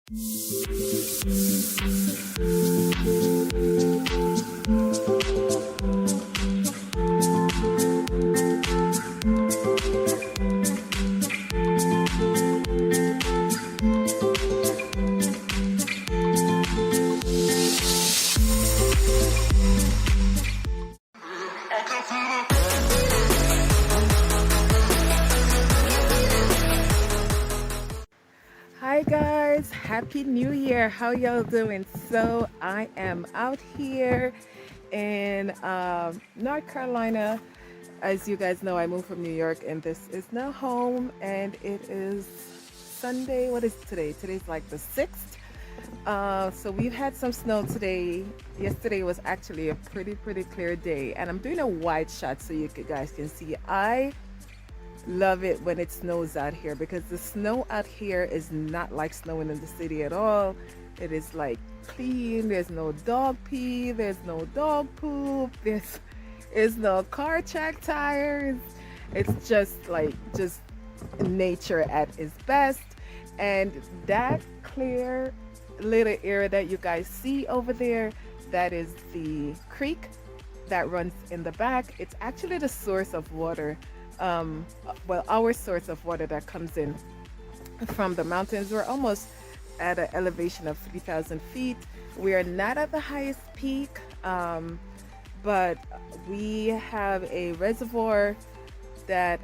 Hi guys, happy new year. How y'all doing? So I am out here in North Carolina. As you guys know, I moved from New York and this is now home, and it is Sunday. What is today? Today's like the 6th. So we've had some snow today. Yesterday was actually a pretty clear day, and I'm doing a wide shot so you guys can see. I love it when it snows out here because the snow out here is not like snowing in the city at all. It is like clean. There's no dog pee, there's no dog poop, there's no car track tires. It's just nature at its best. And that clear little area that you guys see over there, that is the creek that runs in the back. It's actually the source of water, well, our source of water that comes in from the mountains. We're almost at an elevation of 3,000 feet. We are not at the highest peak, but we have a reservoir that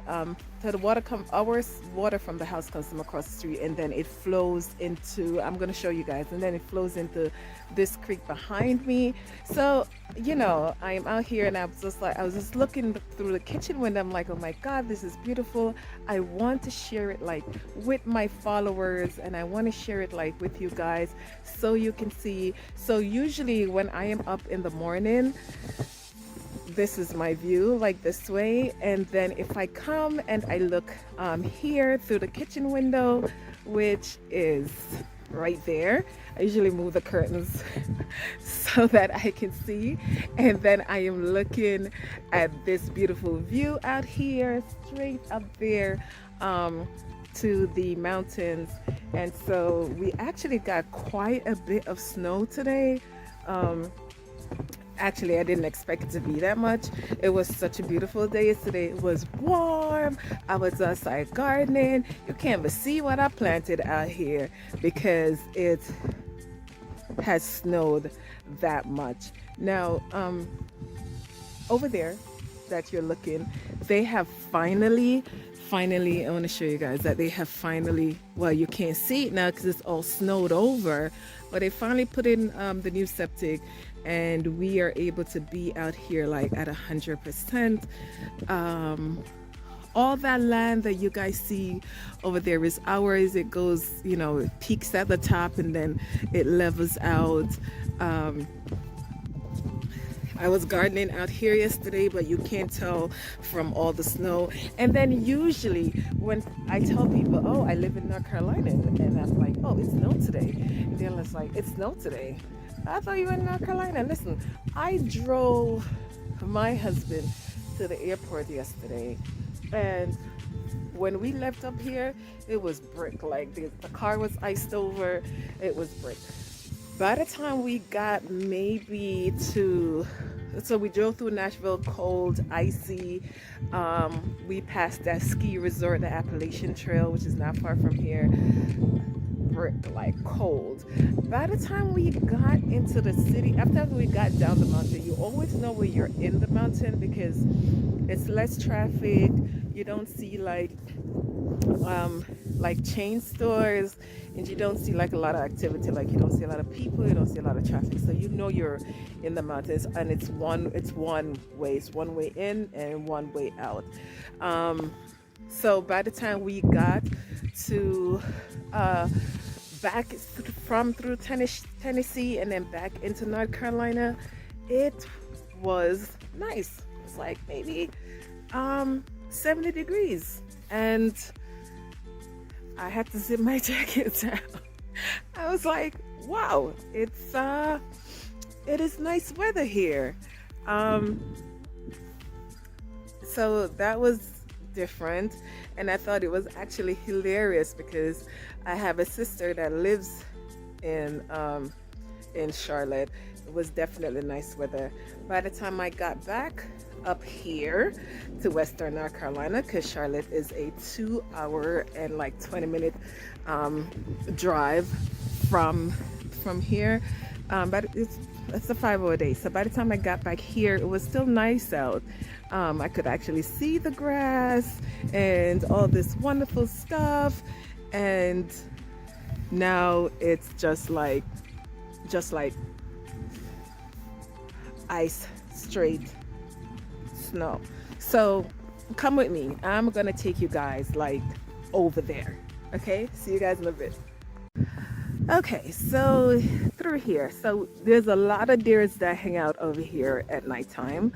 so the water our water from the house comes from across the street, and then it flows into, I'm going to show you guys, and then it flows into this creek behind me. So I'm out here and I was just looking through the kitchen window. I'm like, oh my god, this is beautiful. I want to share it like with my followers, and I want to share it like with you guys so you can see. So usually when I am up in the morning, this is my view, like this way. And then if I come and I look here through the kitchen window, which is right there, I usually move the curtains so that I can see. And then I am looking at this beautiful view out here, straight up there to the mountains. And so we actually got quite a bit of snow today. Actually, I didn't expect it to be that much. It was such a beautiful day yesterday. It was warm. I was outside gardening. You can't even see what I planted out here because it has snowed that much. Now, over there that you're looking, they have finally, I want to show you guys that they have finally, well, you can't see it now because it's all snowed over, but they finally put in the new septic, and we are able to be out here like at 100%. All that land that you guys see over there is ours. It goes, it peaks at the top and then it levels out. I was gardening out here yesterday, but you can't tell from all the snow. And then usually when I tell people, oh, I live in North Carolina, and I'm like, oh, it snowed today. And they're just like, it snowed today? I thought you were in North Carolina. Listen, I drove my husband to the airport yesterday, and when we left up here, it was brick. Like the car was iced over. It was brick. By the time we got maybe so we drove through Nashville, cold, icy. We passed that ski resort, the Appalachian Trail, which is not far from here. Brick, like cold. By the time we got into the city, after we got down the mountain, you always know where you're in the mountain because it's less traffic. You don't see like chain stores, and you don't see like a lot of activity. Like you don't see a lot of people, you don't see a lot of traffic, so you know you're in the mountains. And it's one way in and one way out. So by the time we got to back through Tennessee and then back into North Carolina, it was nice. It's like maybe 70 degrees, and I had to zip my jacket down. I was like, wow, it is nice weather here. So that was different, and I thought it was actually hilarious because I have a sister that lives in Charlotte. It was definitely nice weather. By the time I got back up here to Western North Carolina, because Charlotte is a 2 hour and like 20-minute drive from here, but it's a 5 hour day. So by the time I got back here, it was still nice out. I could actually see the grass and all this wonderful stuff, and now it's just like ice, straight snow. So come with me. I'm gonna take you guys like over there. Okay, see you guys in a bit. Okay, so through here, so there's a lot of deers that hang out over here at nighttime,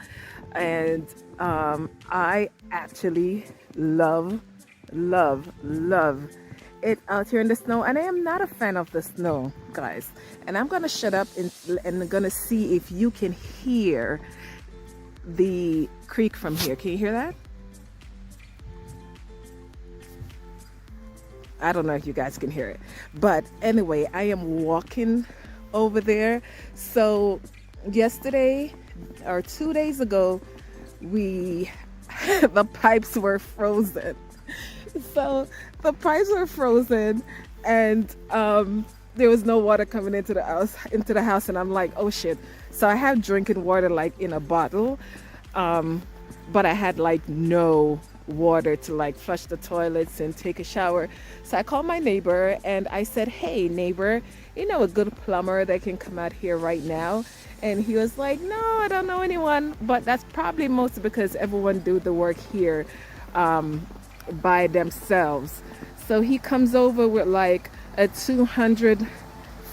and I actually love it out here in the snow. And I am not a fan of the snow, guys. And I'm gonna shut up and gonna see if you can hear the creek from here. Can you hear that? I don't know if you guys can hear it, but anyway, I am walking over there. So yesterday or 2 days ago, we the pipes were frozen. So the pipes were frozen, and there was no water coming into the house, and I'm like, oh shit. So I have drinking water like in a bottle, but I had like no water to like flush the toilets and take a shower. So I called my neighbor and I said, hey neighbor, you know a good plumber that can come out here right now? And he was like, no, I don't know anyone. But that's probably mostly because everyone do the work here by themselves. So he comes over with like a 200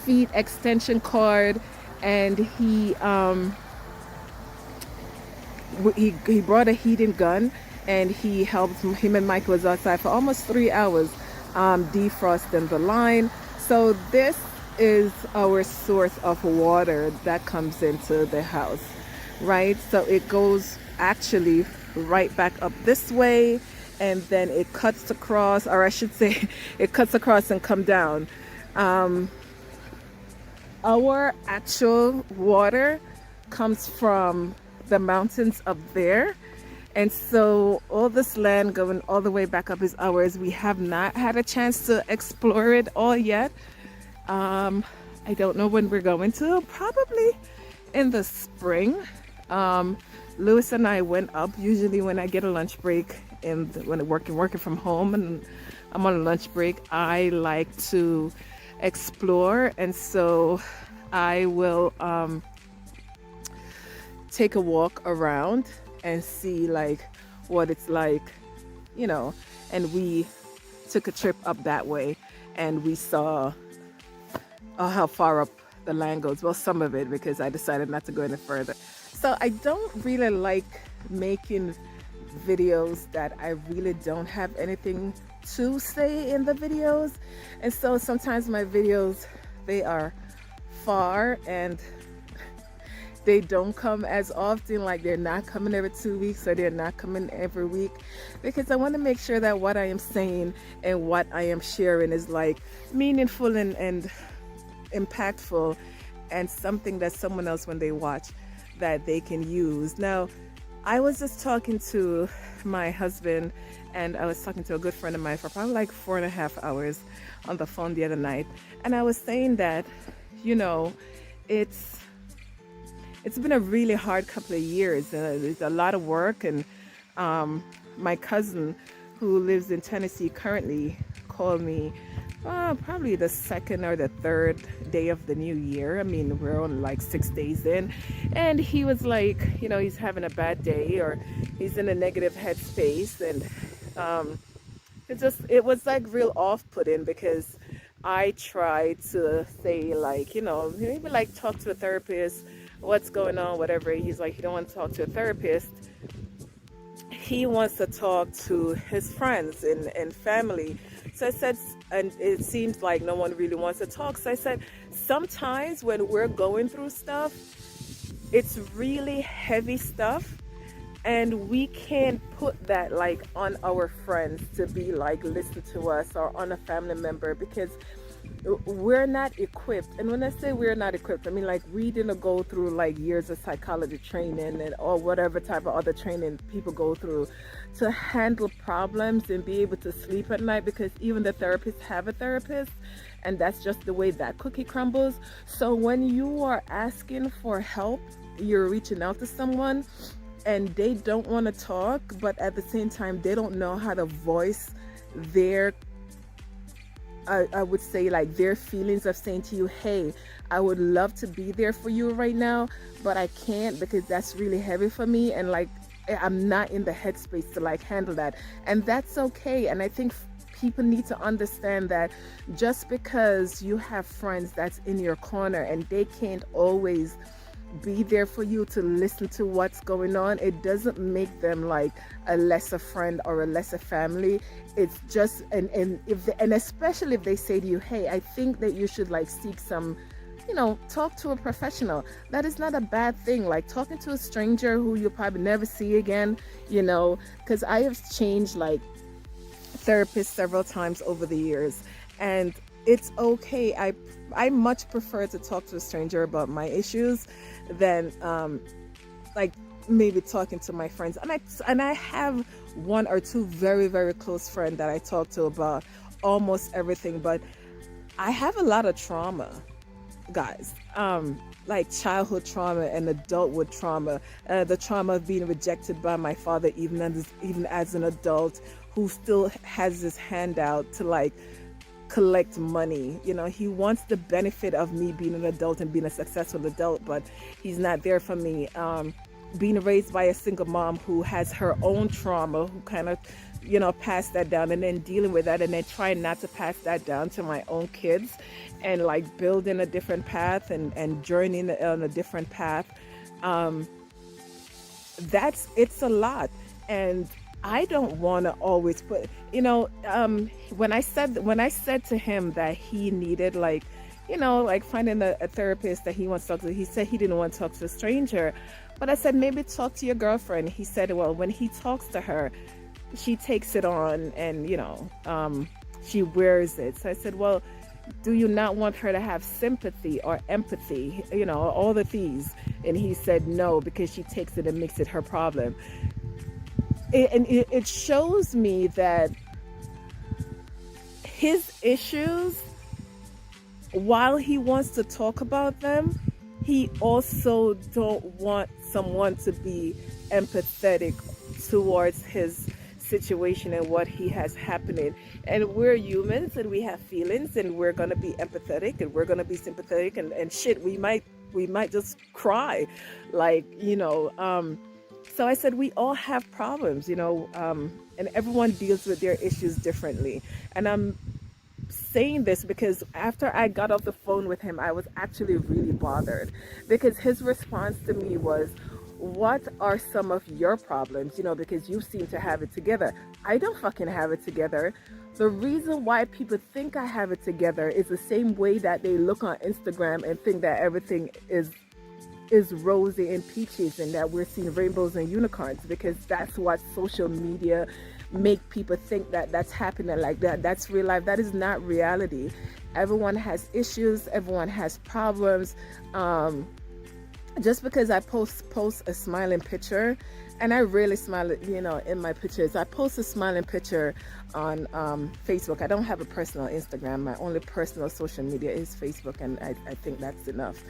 feet extension cord, and he brought a heating gun, and he helped him and Mike was outside for almost 3 hours defrosting the line. So this is our source of water that comes into the house, right? So it goes actually right back up this way, and then it cuts across, or I should say it cuts across and come down. Our actual water comes from the mountains up there, and so all this land going all the way back up is ours. We have not had a chance to explore it all yet. I don't know when we're going to, probably in the spring. Lewis and I went up. Usually when I get a lunch break and when I'm working from home and I'm on a lunch break, I like to explore, and so I will take a walk around and see like what it's like, you know. And we took a trip up that way, and we saw how far up the land goes. Well, some of it, because I decided not to go any further. So I don't really like making videos that I really don't have anything to say in the videos. And so sometimes my videos, they are far and they don't come as often, like they're not coming every 2 weeks or they're not coming every week, because I want to make sure that what I am saying and what I am sharing is like meaningful and impactful, and something that someone else, when they watch, that they can use. Now, I was just talking to my husband, and I was talking to a good friend of mine for probably like 4.5 hours on the phone the other night, and I was saying that, you know, it's been a really hard couple of years. There's a lot of work, and my cousin who lives in Tennessee currently called me probably the second or the third day of the new year. I mean, we're only like 6 days in, and he was like, you know, he's having a bad day or he's in a negative headspace, and it was like real off-putting, because I tried to say like, you know, maybe like talk to a therapist, what's going on, whatever. He's like, he don't want to talk to a therapist. He wants to talk to his friends and family. So I said, and it seems like no one really wants to talk. So I said, sometimes when we're going through stuff, it's really heavy stuff, and we can't put that like on our friends to be like listen to us, or on a family member, because we're not equipped. And when I say we're not equipped, I mean like we didn't go through like years of psychology training and or whatever type of other training people go through to handle problems and be able to sleep at night, because even the therapists have a therapist, and that's just the way that cookie crumbles. So when you are asking for help, you're reaching out to someone and they don't want to talk, but at the same time they don't know how to voice their I would say like their feelings of saying to you, hey, I would love to be there for you right now, but I can't because that's really heavy for me, and like I'm not in the headspace to like handle that. And that's okay. And I think people need to understand that just because you have friends that's in your corner and they can't always be there for you to listen to what's going on, it doesn't make them like a lesser friend or a lesser family. It's just and if they, and especially if they say to you, hey, I think that you should like seek some, talk to a professional. That is not a bad thing. Like talking to a stranger who you'll probably never see again, because I have changed like therapists several times over the years, and it's okay. I much prefer to talk to a stranger about my issues than like maybe talking to my friends. And I have one or two very, very close friends that I talk to about almost everything, but I have a lot of trauma, guys. Like childhood trauma and adulthood trauma, the trauma of being rejected by my father even as an adult, who still has his hand out to like collect money. He wants the benefit of me being an adult and being a successful adult, but he's not there for me. Being raised by a single mom who has her own trauma, who kind of passed that down, and then dealing with that and then trying not to pass that down to my own kids, and like building a different path and journeying on a different path. It's a lot. And I don't want to always put, when I said to him that he needed like, like finding a therapist that he wants to talk to, he said he didn't want to talk to a stranger. But I said, maybe talk to your girlfriend. He said, well, when he talks to her, she takes it on and, she wears it. So I said, well, do you not want her to have sympathy or empathy, all the things? And he said, no, because she takes it and makes it her problem. It shows me that his issues, while he wants to talk about them, he also don't want someone to be empathetic towards his situation and what he has happening. And we're humans and we have feelings, and we're gonna be empathetic and we're gonna be sympathetic, and shit, we might just cry, like, so I said, we all have problems, and everyone deals with their issues differently. And I'm saying this because after I got off the phone with him, I was actually really bothered, because his response to me was, what are some of your problems? Because you seem to have it together. I don't fucking have it together. The reason why people think I have it together is the same way that they look on Instagram and think that everything is Rosy and Peaches and that we're seeing rainbows and unicorns, because that's what social media make people think that's happening, like that's real life. That is not reality. Everyone has issues, everyone has problems. Just because I post a smiling picture, and I rarely smile, in my pictures. I post a smiling picture on Facebook. I don't have a personal Instagram. My only personal social media is Facebook, and I think that's enough.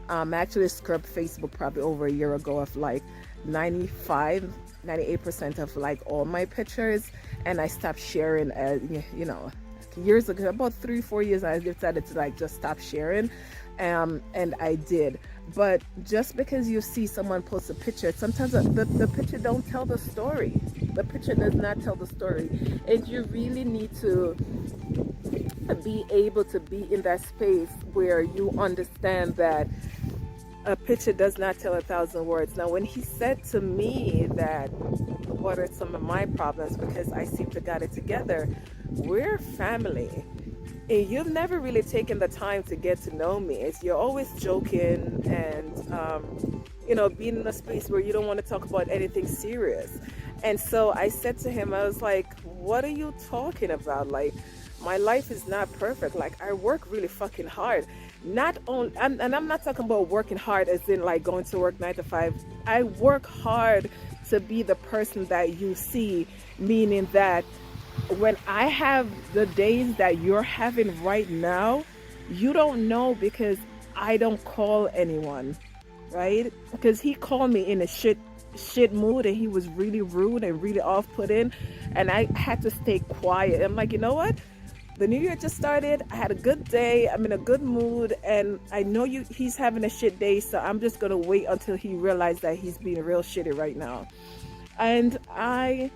I actually scrubbed Facebook probably over a year ago of like 98% of like all my pictures, and I stopped sharing, years ago, about 3-4 years, I decided to like just stop sharing. And I did. But just because you see someone post a picture, sometimes the picture don't tell the story. The picture does not tell the story. And you really need to be able to be in that space where you understand that a picture does not tell 1,000 words. Now, when he said to me that, what are some of my problems, because I seem to got it together, we're family. And you've never really taken the time to get to know me. You're always joking and, being in a space where you don't want to talk about anything serious. And so I said to him, I was like, what are you talking about? Like, my life is not perfect. Like, I work really fucking hard. Not only, and I'm not talking about working hard as in like going to work 9 to 5. I work hard to be the person that you see, meaning that when I have the days that you're having right now, you don't know because I don't call anyone, right? Because he called me in a shit mood, and he was really rude and really off-putting, and I had to stay quiet. I'm like, you know what? The new year just started. I had a good day. I'm in a good mood, and I know he's having a shit day, so I'm just gonna wait until he realizes that he's being real shitty right now. And I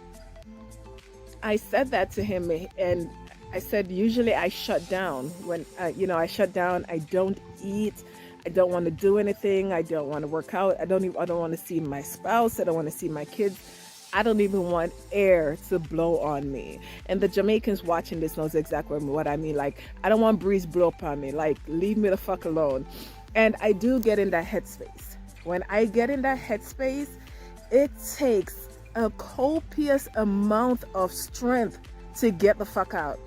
said that to him, and I said, usually I shut down when, I shut down. I don't eat. I don't want to do anything. I don't want to work out. I don't want to see my spouse. I don't want to see my kids. I don't even want air to blow on me. And the Jamaicans watching this knows exactly what I mean. Like, I don't want breeze blow up on me. Like, leave me the fuck alone. And I do get in that headspace. When I get in that headspace, it takes a copious amount of strength to get the fuck out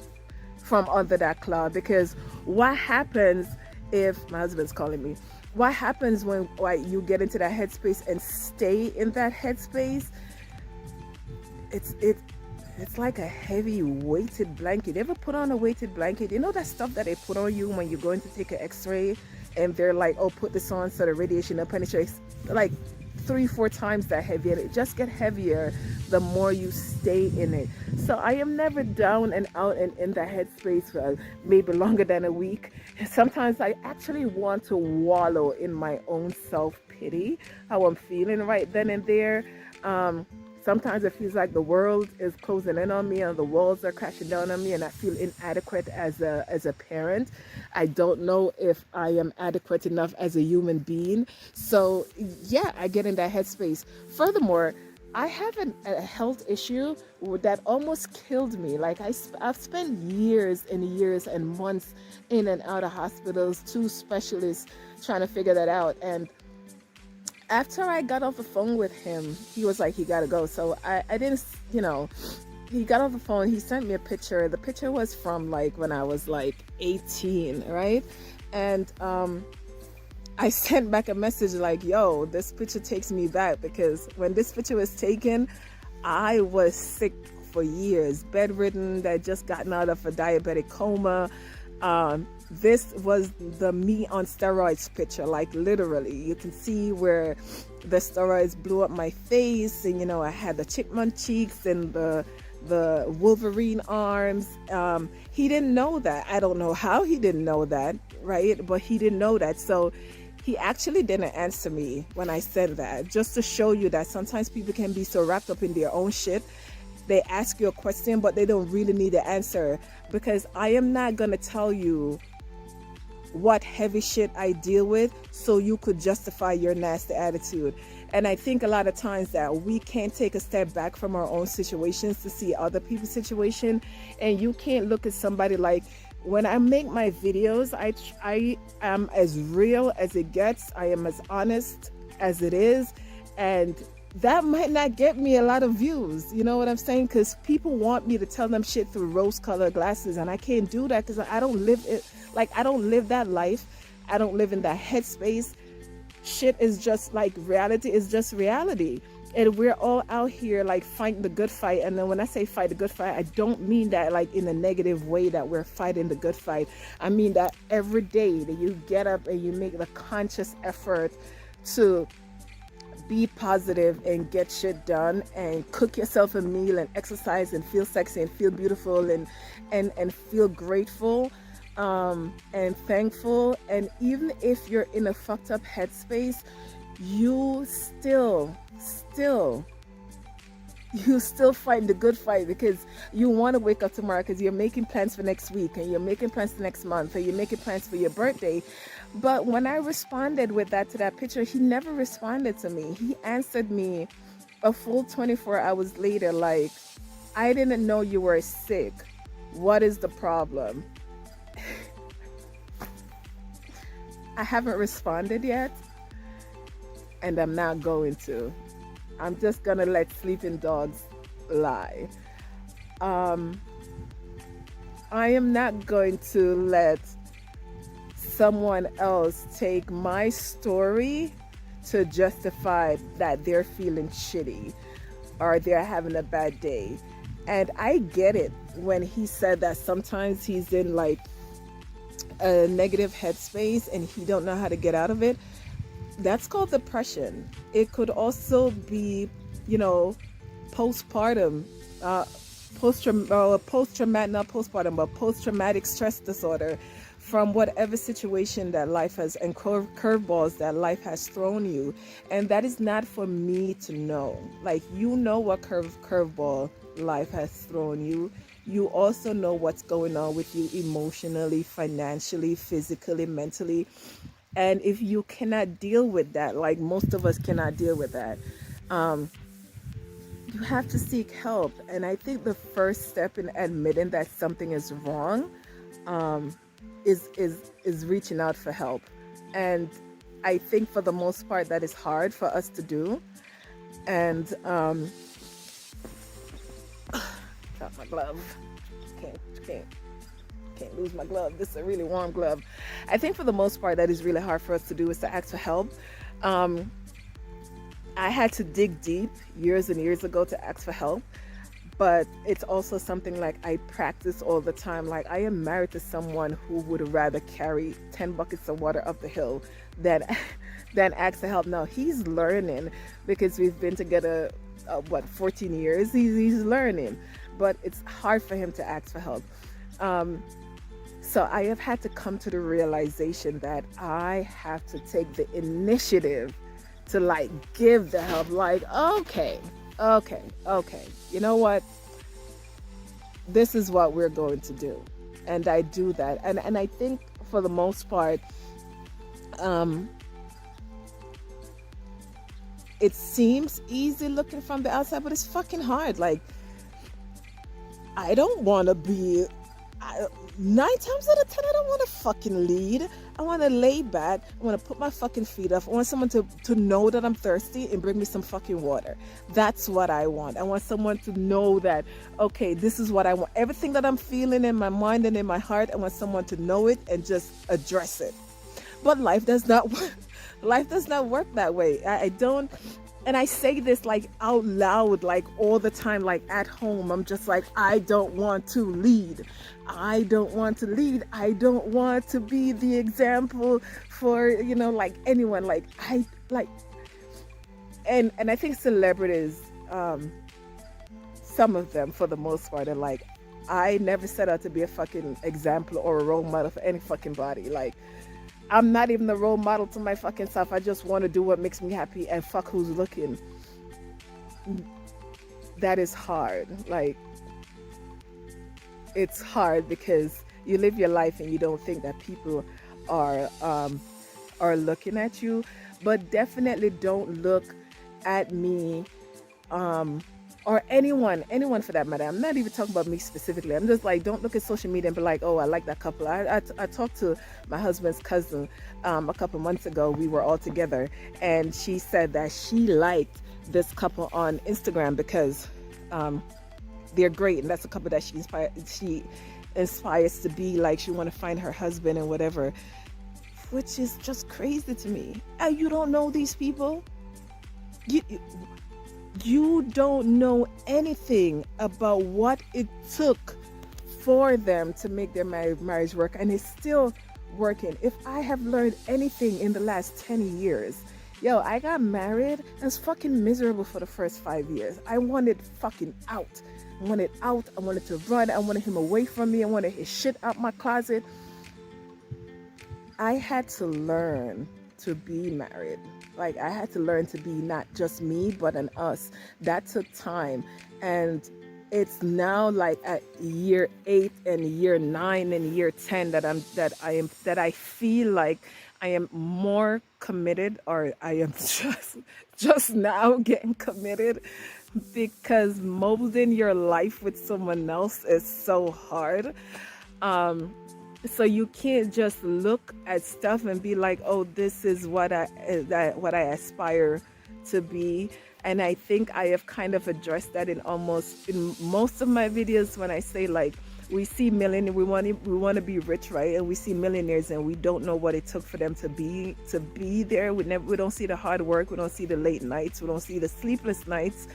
from under that cloud. Because what happens if my husband's calling me? What happens when you get into that headspace and stay in that headspace? It's like a heavy weighted blanket. You ever put on a weighted blanket? You know that stuff that they put on you when you're going to take an x-ray, and they're like, oh, put this on so the radiation will penetrate. Like 3-4 times that heavy, and it just get heavier the more you stay in it. So I am never down and out and in the headspace for maybe longer than a week. Sometimes I actually want to wallow in my own self-pity, how I'm feeling right then and there. Sometimes it feels like the world is closing in on me and the walls are crashing down on me, and I feel inadequate as a parent. I don't know if I am adequate enough as a human being. So yeah, I get in that headspace. Furthermore, I have a health issue that almost killed me. Like, I've spent years and years and months in and out of hospitals, 2 specialists trying to figure that out. And after I got off the phone with him, he was like, he gotta go. So I didn't, he got off the phone. He sent me a picture. The picture was from like when I was like 18, right? And I sent back a message like, yo, this picture takes me back, because when this picture was taken, I was sick for years, bedridden, that just gotten out of a diabetic coma. This was the me on steroids picture. Like, literally, you can see where the steroids blew up my face, and I had the chipmunk cheeks and the Wolverine arms. He didn't know that. I don't know how he didn't know that, right? But he didn't know that. So he actually didn't answer me when I said that, just to show you that sometimes people can be so wrapped up in their own shit. They ask you a question, but they don't really need the answer, because I am not going to tell you what heavy shit I deal with so you could justify your nasty attitude. And I think a lot of times that we can't take a step back from our own situations to see other people's situation. And you can't look at somebody like, when I make my videos, I am as real as it gets. I am as honest as it is. And that might not get me a lot of views. You know what I'm saying? Because people want me to tell them shit through rose-colored glasses, and I can't do that because I don't live it. Like, I don't live that life. I don't live in that headspace. Shit is just like, reality is just reality. And we're all out here like fighting the good fight. And then when I say fight the good fight, I don't mean that like in a negative way that we're fighting the good fight. I mean that every day that you get up and you make the conscious effort to be positive and get shit done and cook yourself a meal and exercise and feel sexy and feel beautiful and feel grateful and thankful. And even if you're in a fucked up headspace, you still fight the good fight, because you want to wake up tomorrow, because you're making plans for next week, and you're making plans for next month, and you're making plans for your birthday. But when I responded with that to that picture, he never responded to me. He answered me a full 24 hours later like, I didn't know you were sick. What is the problem? I haven't responded yet, and I'm not going to. I'm just going to let sleeping dogs lie. I am not going to let someone else take my story to justify that they're feeling shitty or they're having a bad day. And I get it when he said that sometimes he's in like a negative headspace and he don't know how to get out of it. That's called depression. It could also be, you know, postpartum, uh, post-traumatic, not postpartum, but post-traumatic stress disorder from whatever situation that life has and curveballs that life has thrown you. And that is not for me to know. Like, you know what curveball life has thrown you. You also know what's going on with you emotionally, financially, physically, mentally. And if you cannot deal with that, like most of us cannot deal with that, um, you have to seek help. And I think the first step in admitting that something is wrong, um, is reaching out for help. And I think for the most part that is hard for us to do. And got my glove. Can't can't can't lose my glove. This is a really warm glove. I think for the most part that is really hard for us to do is to ask for help. Um, I had to dig deep years and years ago to ask for help, but it's also something like I practice all the time. Like, I am married to someone who would rather carry 10 buckets of water up the hill than than ask for help. Now he's learning because we've been together 14 years. He's learning, but it's hard for him to ask for help. Um, so I have had to come to the realization that I have to take the initiative to like give the help. Like, okay, you know what, this is what we're going to do. And I do that. And I think for the most part, um, it seems easy looking from the outside, but it's fucking hard. Like, I don't want to be, 9 times out of 10, I don't want to fucking lead. I want to lay back. I want to put my fucking feet up. I want someone to know that I'm thirsty and bring me some fucking water. That's what I want. I want someone to know that, okay, this is what I want. Everything that I'm feeling in my mind and in my heart, I want someone to know it and just address it. But life does not work. Life does not work that way. I don't. And I say this like out loud, like all the time, like at home. I'm just like, I don't want to lead. I don't want to lead. I don't want to be the example for, like anyone. Like, I like, and I think celebrities, some of them for the most part are like, I never set out to be a fucking example or a role model for any fucking body. Like, I'm not even the role model to my fucking self. I just want to do what makes me happy and fuck who's looking. That is hard. Like, it's hard because you live your life and you don't think that people are looking at you. But definitely don't look at me, or anyone for that matter. I'm not even talking about me specifically. I'm just like, don't look at social media and be like, oh, I like that couple. I talked to my husband's cousin a couple months ago. We were all together, and she said that she liked this couple on Instagram because they're great, and that's a couple that she inspires to be like. She want to find her husband and whatever, which is just crazy to me. And you don't know these people. You don't know anything about what it took for them to make their marriage work, and it's still working. If I have learned anything in the last 10 years, I got married and was fucking miserable for the first 5 years. I wanted fucking out. I wanted to run. I wanted him away from me. I wanted his shit out my closet. I had to learn to be married. Like, I had to learn to be not just me, but an us. That took time. And it's now like at year 8 and year 9 and year 10 that I feel like I am more committed, or I am just now getting committed, because molding your life with someone else is so hard. So you can't just look at stuff and be like, oh, this is what I aspire to be. And I think I have kind of addressed that in most of my videos when I say, like, We see millionaires, we want to be rich, right? And we see millionaires, and we don't know what it took for them to be there. We don't see the hard work. We don't see the late nights. We don't see the sleepless nights.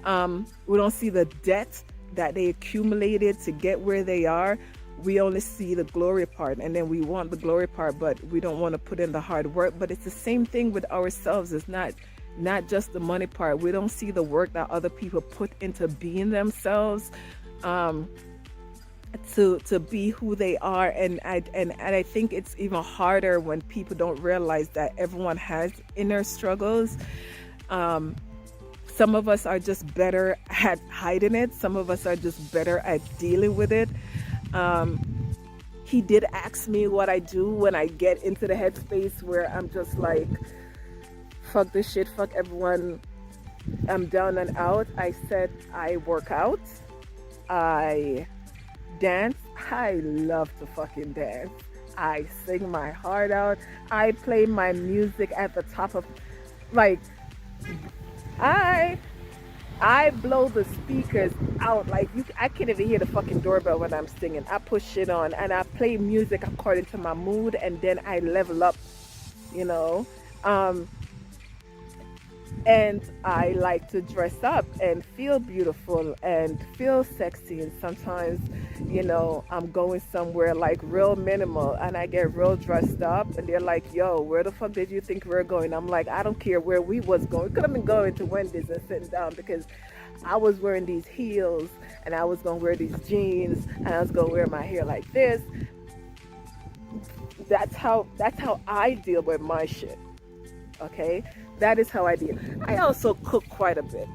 We don't see the debt that they accumulated to get where they are. We only see the glory part, and then we want the glory part, but we don't want to put in the hard work. But it's the same thing with ourselves. It's not just the money part. We don't see the work that other people put into being themselves, to be who they are. And I think it's even harder when people don't realize that everyone has inner struggles. Some of us are just better at hiding it. Some of us are just better at dealing with it. He did ask me what I do when I get into the headspace where I'm just like, fuck this shit, fuck everyone, I'm down and out. I said I work out, I dance. I love to fucking dance. I sing my heart out. I play my music at the top of, like, I blow the speakers out. Like, I can't even hear the fucking doorbell when I'm singing. I put shit on and I play music according to my mood, and then I level up, you know. And I like to dress up and feel beautiful and feel sexy. And sometimes, I'm going somewhere like real minimal and I get real dressed up, and they're like, yo, where the fuck did you think we were going? I'm like, I don't care where we was going. We could have been going to Wendy's and sitting down, because I was wearing these heels and I was going to wear these jeans and I was going to wear my hair like this. That's how I deal with my shit. Okay, that is how I deal. I also cook quite a bit,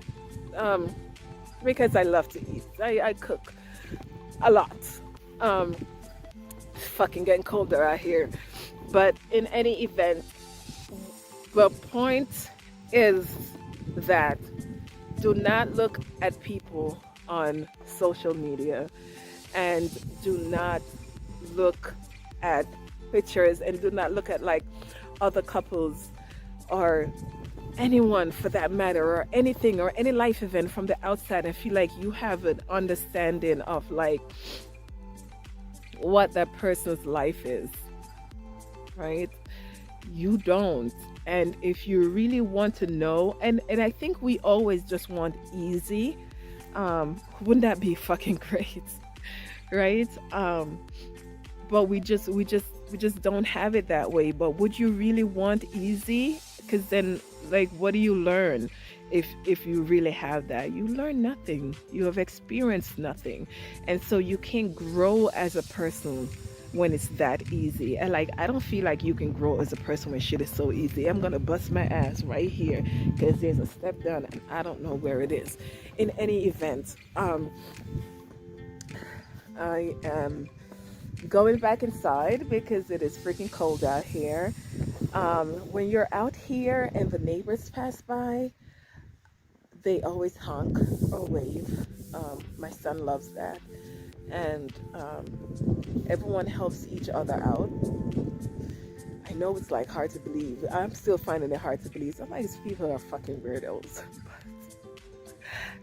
because I love to eat. I cook a lot. Fucking getting colder out here, but in any event, the point is that do not look at people on social media, and do not look at pictures, and do not look at like other couples or anyone for that matter, or anything, or any life event from the outside, and feel like you have an understanding of like what that person's life is, right? You don't. And if you really want to know, and I think we always just want easy, wouldn't that be fucking great? Right? But we just don't have it that way. But would you really want easy? Because then, like, what do you learn if you really have that? You learn nothing. You have experienced nothing. And so you can't grow as a person when it's that easy. And like, I don't feel like you can grow as a person when shit is so easy. I'm gonna bust my ass right here because there's a step down and I don't know where it is. In any event, I am going back inside because it is freaking cold out here. When you're out here and the neighbors pass by, they always honk or wave. My son loves that. And everyone helps each other out. I know it's like hard to believe. I'm still finding it hard to believe. Some of these people are fucking weirdos.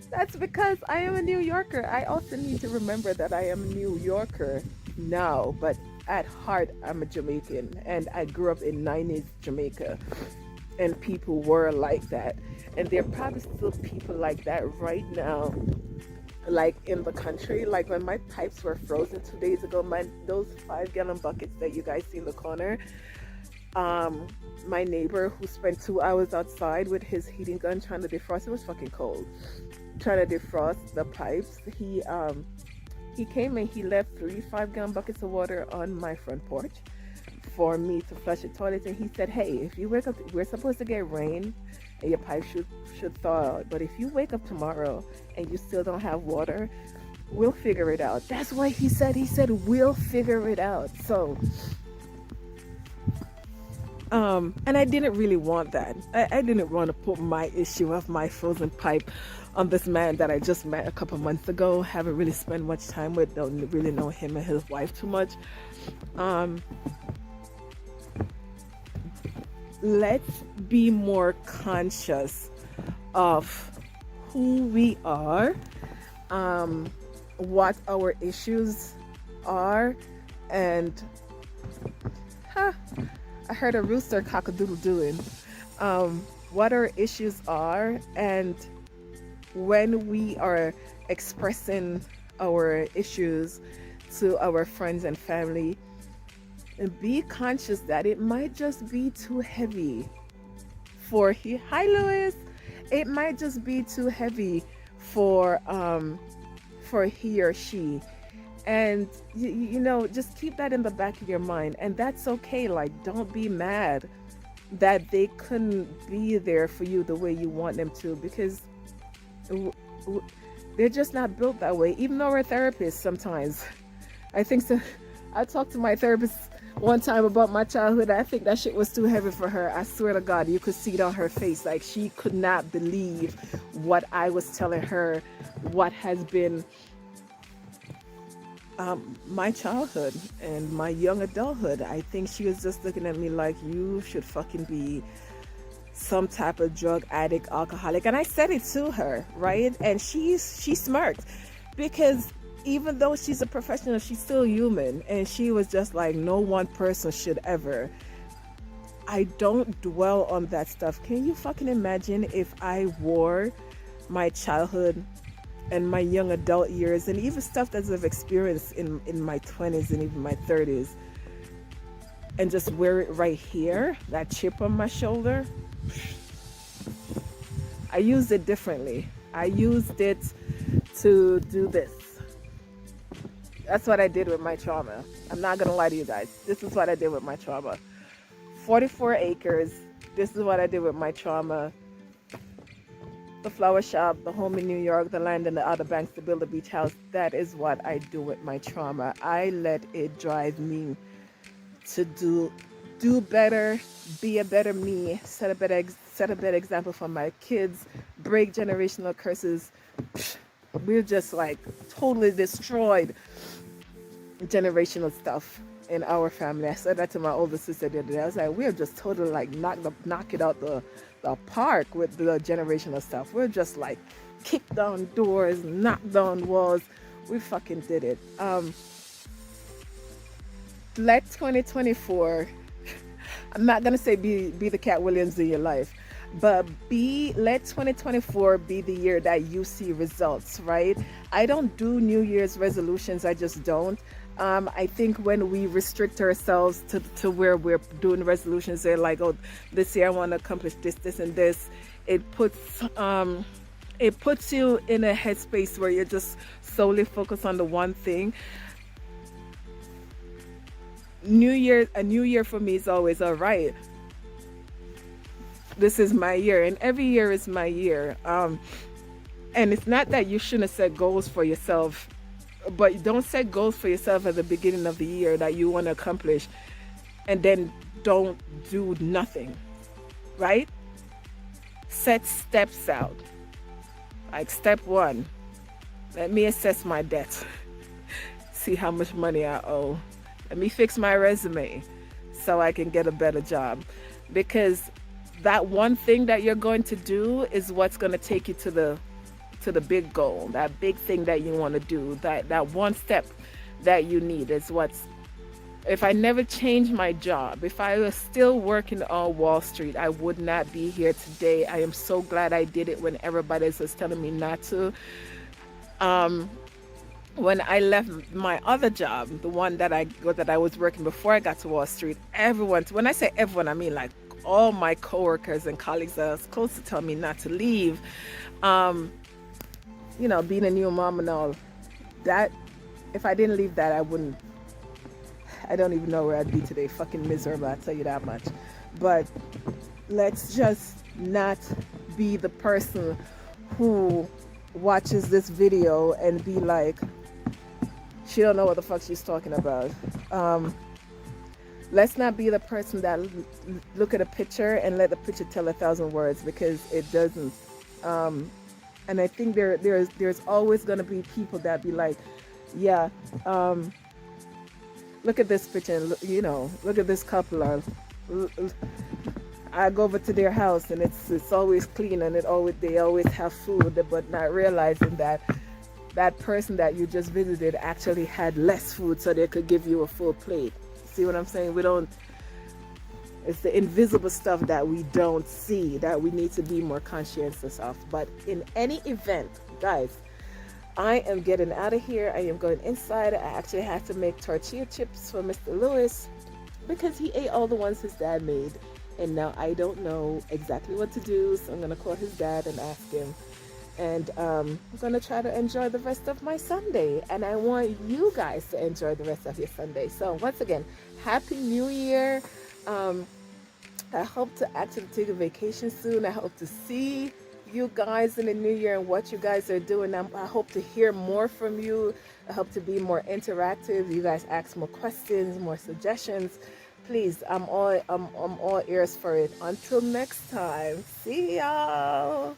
That's because I am a New Yorker. I also need to remember that I am a New Yorker now, but at heart I'm a Jamaican, and I grew up in 90s Jamaica, and people were like that, and there are probably still people like that right now, like in the country. Like when my pipes were frozen 2 days ago, those 5-gallon buckets that you guys see in the corner, my neighbor who spent 2 hours outside with his heating gun trying to defrost, it was fucking cold, trying to defrost the pipes, he came and he left 3 5-gallon buckets of water on my front porch for me to flush the toilet. And he said, hey, if you wake up, we're supposed to get rain and your pipe should thaw out, but if you wake up tomorrow and you still don't have water, we'll figure it out. That's what he said. He said, we'll figure it out. So and I didn't really want that. I didn't want to put my issue of my frozen pipe on this man that I just met a couple months ago. Haven't really spent much time with. Don't really know him and his wife too much. Let's be more conscious of who we are, what our issues are, and huh, I heard a rooster cock-a-doodle doing. What our issues are, and when we are expressing our issues to our friends and family, and be conscious that it might just be too heavy for he. Hi, Lewis. It might just be too heavy for he or she, and just keep that in the back of your mind, and that's okay. Like, don't be mad that they couldn't be there for you the way you want them to, because w- w- they're just not built that way. Even though we're therapists sometimes, I think so. I talked to my therapist one time about my childhood. I think that shit was too heavy for her. I swear to God, you could see it on her face. Like, she could not believe what I was telling her, what has been my childhood and my young adulthood. I think she was just looking at me like, you should fucking be some type of drug addict, alcoholic. And I said it to her, right? And she smirked, because even though she's a professional, she's still human. And she was just like, no one person should ever. I don't dwell on that stuff. Can you fucking imagine if I wore my childhood and my young adult years, and even stuff that I've experienced in my 20s and even my 30s, and just wear it right here, that chip on my shoulder? I used it differently. I used it to do this. That's what I did with my trauma. I'm not gonna lie to you guys. This is what I did with my trauma. 44 acres. This is what I did with my trauma. The flower shop, the home in New York, the land in the Outer Banks to build a beach house. That is what I do with my trauma. I let it drive me to do better, be a better me, set a better example for my kids, break generational curses. We're just like totally destroyed generational stuff in our family. I said that to my older sister the other day. I was like, we're just totally like knock it out the park with the generational stuff. We're just like kick down doors, knock down walls. We fucking did it. Let 2024, I'm not gonna say be the Cat Williams in your life, but let 2024 be the year that you see results, right? I don't do New Year's resolutions. I just don't. I think when we restrict ourselves to where we're doing resolutions, they're like, oh, this year I want to accomplish this, and this. It puts you in a headspace where you're just solely focused on the one thing. A new year for me is always, all right, this is my year, and every year is my year. And it's not that you shouldn't set goals for yourself, but don't set goals for yourself at the beginning of the year that you want to accomplish, and then don't do nothing, right? Set steps out. Like, step 1, let me assess my debt, see how much money I owe. Let me fix my resume so I can get a better job. Because that one thing that you're going to do is what's going to take you to the big goal, that big thing that you want to do. That one step that you need is what's. If I never changed my job, if I was still working on Wall Street, I would not be here today. I am so glad I did it when everybody was telling me not to. When I left my other job, the one that I was working before I got to Wall Street, everyone, when I say everyone, I mean like all my coworkers and colleagues that was close to tell me not to leave. Being a new mom and all that, if I didn't leave that, I don't even know where I'd be today. Fucking miserable, I'll tell you that much. But let's just not be the person who watches this video and be like, she don't know what the fuck she's talking about. Let's not be the person that look at a picture and let the picture tell 1,000 words, because it doesn't. And I think there's always going to be people that be like, yeah, look at this picture, and look at this couple. I go over to their house and it's always clean, and they always have food, but not realizing that that person that you just visited actually had less food so they could give you a full plate. See what I'm saying? We don't, it's the invisible stuff that we don't see that we need to be more conscientious of. But in any event, guys, I am getting out of here. I am going inside. I actually had to make tortilla chips for Mr. Lewis because he ate all the ones his dad made. And now I don't know exactly what to do. So I'm going to call his dad and ask him. And I'm going to try to enjoy the rest of my Sunday. And I want you guys to enjoy the rest of your Sunday. So once again, Happy New Year. Um, I hope to actually take a vacation soon. I hope to see you guys in the new year and what you guys are doing. I hope to hear more from you. I hope to be more interactive. You guys ask more questions, more suggestions. Please, I'm all ears for it. Until next time, see y'all.